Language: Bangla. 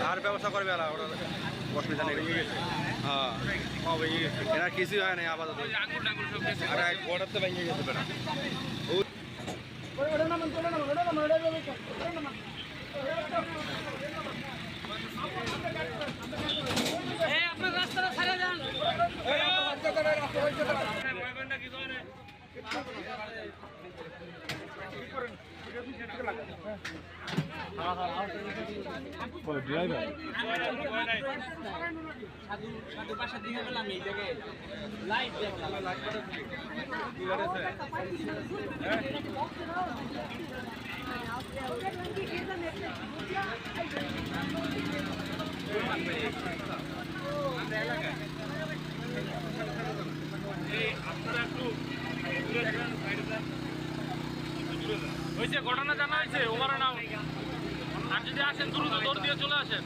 আর ব্যবস্থা করবে অসুবিধা নেই। হ্যাঁ এরা কিছুই হয় না আপাতত, বর্ডার তো ভেঙে গেছে বেটা। আপনার রাস্তাটা ছেড়ে যান। সাধু বাসার দিকে গেলাম এই জায়গায় লাইট দেখলাম। হয়েছে ঘটনা জানা হয়েছে ওমার নাম, আর যদি আসেন দ্রুত দৌড় দিয়ে চলে আসেন।